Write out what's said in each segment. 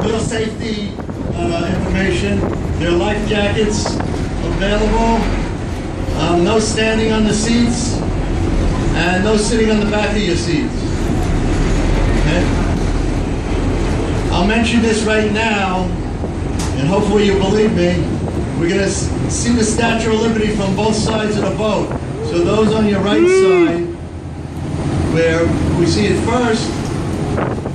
little safety information. There are life jackets available. No standing on the seats, and no sitting on the back of your seats. Okay? I'll mention this right now, and hopefully you believe me. We're going to see the Statue of Liberty from both sides of the boat. So those on your right side, where we see it first,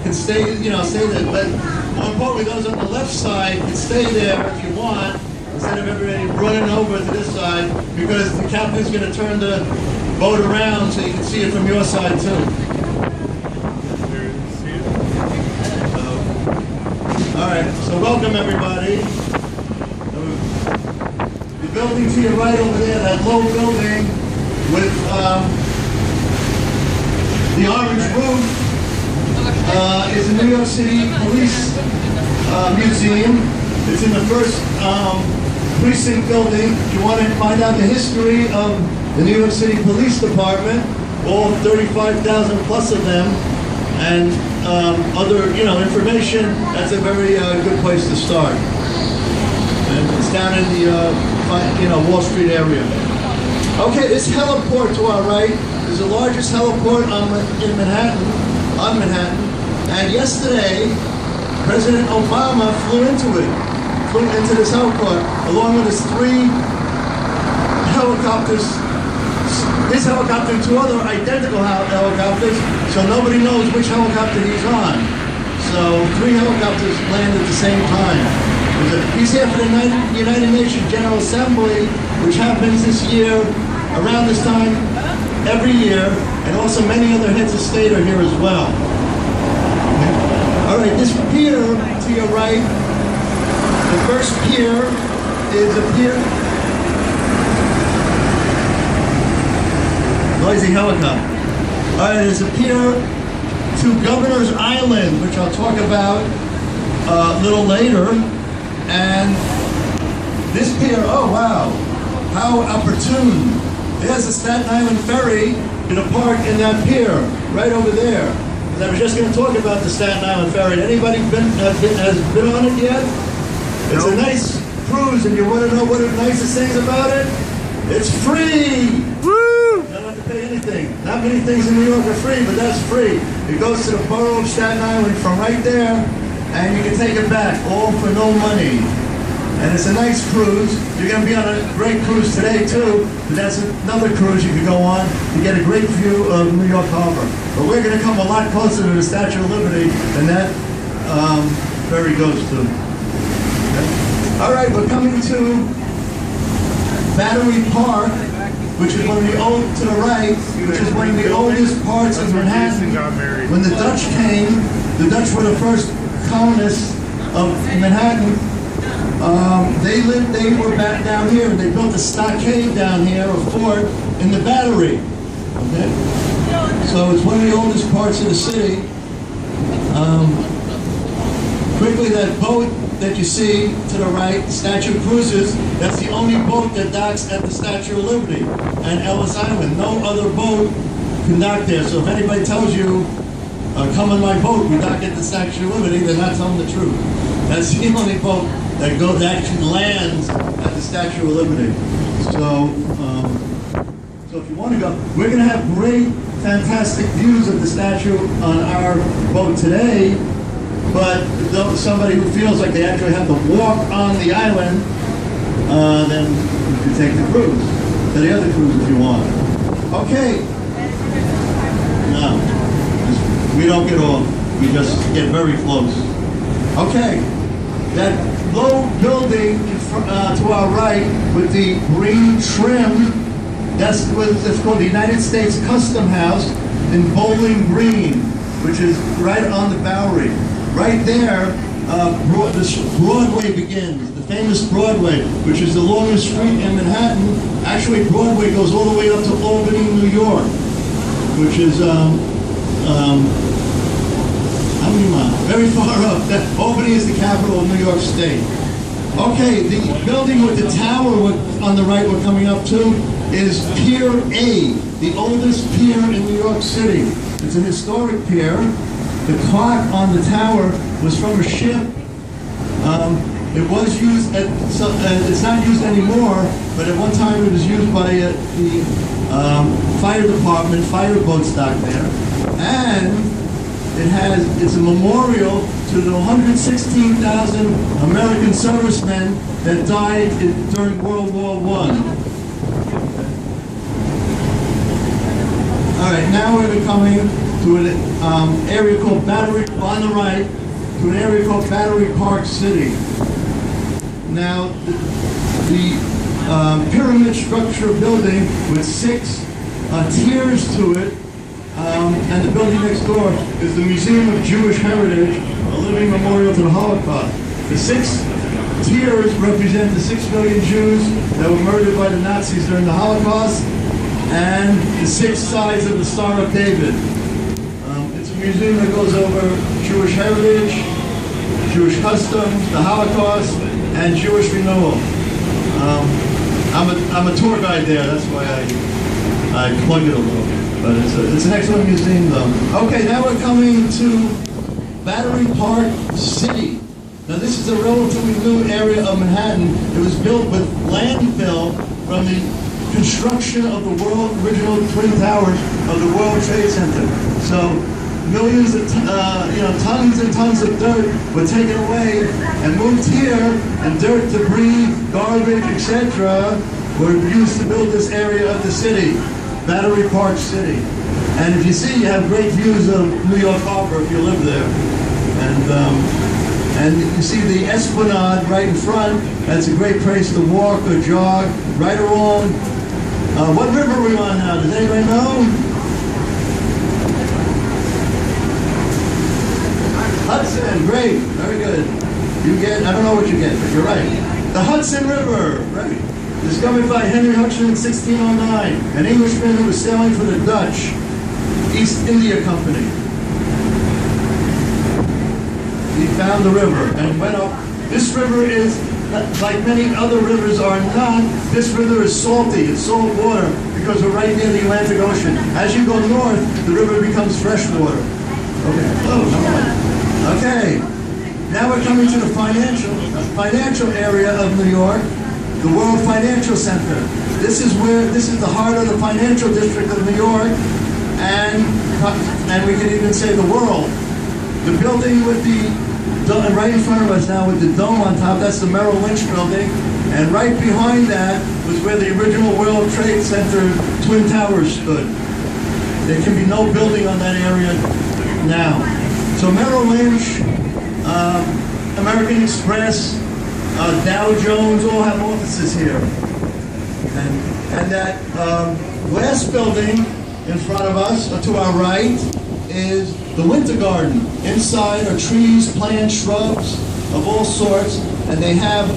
can stay, stay there. But more importantly, those on the left side can stay there if you want, instead of everybody running over to this side, because the captain's going to turn the boat around so you can see it from your side too. All right, so welcome everybody. The building to your right over there, that low building with the orange roof, is the New York City Police Museum. It's in the first precinct building. If you want to find out the history of the New York City Police Department, all 35,000 plus of them, and other information, that's a very good place to start. And it's down in the Wall Street area. Okay, this heliport to our right is the largest heliport in Manhattan, on Manhattan. And yesterday, President Obama flew into this heliport, along with his 3 helicopters, this helicopter and 2 other identical helicopters, so nobody knows which helicopter he's on. So 3 helicopters landed at the same time. He's here for the United Nations General Assembly, which happens this year, around this time, every year, and also many other heads of state are here as well. All right, this pier to your right, the first pier is a pier. Noisy helicopter. All right, there's a pier to Governor's Island, which I'll talk about a little later. And this pier, oh wow, how opportune. There's a Staten Island ferry gonna park in that pier, right over there. And I was just gonna talk about the Staten Island ferry. Anybody has been on it yet? It's a nice cruise, and you wanna know what the nicest things about it? It's free! Woo! You don't have to pay anything. Not many things in New York are free, but that's free. It goes to the borough of Staten Island from right there, and you can take it back, all for no money. And it's a nice cruise. You're going to be on a great cruise today too, but that's another cruise you can go on to get a great view of New York Harbor. But we're going to come a lot closer to the Statue of Liberty than that ferry goes to. Okay. All right, we're coming to Battery Park, which is one of the old, to the right, which is one of the oldest parts of Manhattan. When the Dutch came, the Dutch were the first colonists of Manhattan. They were back down here, and they built a stockade down here, a fort, in the Battery. Okay? So it's one of the oldest parts of the city. Quickly, that boat that you see to the right, Statue Cruises, that's the only boat that docks at the Statue of Liberty and Ellis Island. No other boat can dock there. So if anybody tells you, come on my boat, we dock at the Statue of Liberty, they're not telling the truth. That's the only boat that actually lands at the Statue of Liberty. So if you want to go, we're going to have great, fantastic views of the statue on our boat today. But somebody who feels like they actually have to walk on the island, then you can take the cruise, to the other cruise if you want. Okay. No, we don't get off. We just get very close. Okay. That low building to our right with the green trim, that's called the United States Custom House in Bowling Green, which is right on the Bowery. Right there, Broadway begins, the famous Broadway, which is the longest street in Manhattan. Actually, Broadway goes all the way up to Albany, New York, which is, how many miles? Very far up. Albany is the capital of New York State. Okay, the building with the tower on the right we're coming up to is Pier A, the oldest pier in New York City. It's an historic pier. The clock on the tower was from a ship It was used it's not used anymore, but at one time it was used by the fire department, fire boats dock there. And it's a memorial to the 116,000 American servicemen that died during World War I. All right, now we're coming to an area called Battery, on the right, to an area called Battery Park City. Now, the pyramid structure building with 6 tiers to it, and the building next door is the Museum of Jewish Heritage, a living memorial to the Holocaust. The 6 tiers represent the 6 million Jews that were murdered by the Nazis during the Holocaust, and the 6 sides of the Star of David. It's a museum that goes over Jewish heritage, Jewish customs, the Holocaust, and Jewish renewal. I'm a tour guide there, that's why I plug it a little bit. But it's an excellent museum though. Okay, now we're coming to Battery Park City. Now this is a relatively new area of Manhattan. It was built with landfill from the construction of the original Twin Towers of the World Trade Center. So millions of tons and tons of dirt were taken away and moved here, and dirt, debris, garbage, etc. were used to build this area of the city, Battery Park City. And if you see, you have great views of New York Harbor if you live there. And you see the Esplanade right in front. That's a great place to walk or jog right along. What river are we on now? Does anybody know? Hudson, great, very good. I don't know what you get, but you're right. The Hudson River, right. Discovered by Henry Hudson in 1609, an Englishman who was sailing for the Dutch East India Company. He found the river and went up. This river is, like many other rivers are not, this river is salty, it's salt water, because we're right near the Atlantic Ocean. As you go north, the river becomes fresh water. Okay, okay. Now we're coming to the financial area of New York, the World Financial Center. This is the heart of the financial district of New York, and we can even say the world. The building with right in front of us now with the dome on top, that's the Merrill Lynch building, and right behind that was where the original World Trade Center Twin Towers stood. There can be no building on that area now. So Merrill Lynch, American Express, Dow Jones all have offices here. And that glass building in front of us, to our right, is the Winter Garden. Inside are trees, plants, shrubs of all sorts, and they have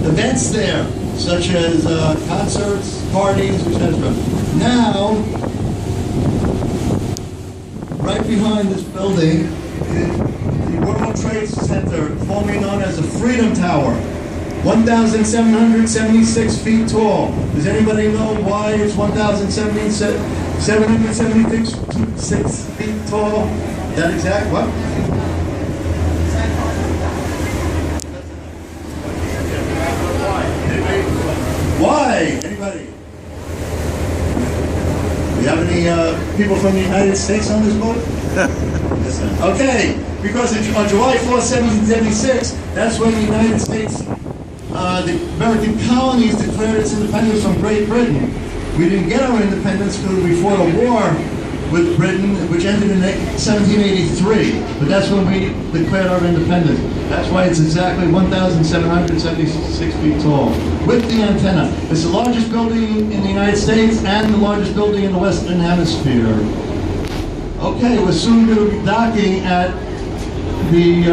events there, such as concerts, parties, etc. Now, right behind this building is the World Trade Center, formerly known as the Freedom Tower, 1,776 feet tall. Does anybody know why it's 1,776 feet tall? That exact what? Why? Anybody? Do you have any people from the United States on this boat? Okay, because on July 4, 1776, that's when the United States, the American colonies declared its independence from Great Britain. We didn't get our independence because we fought a war with Britain, which ended in 1783. But that's when we declared our independence. That's why it's exactly 1,776 feet tall, with the antenna. It's the largest building in the United States and the largest building in the Western Hemisphere. Okay, we're soon going to be docking at the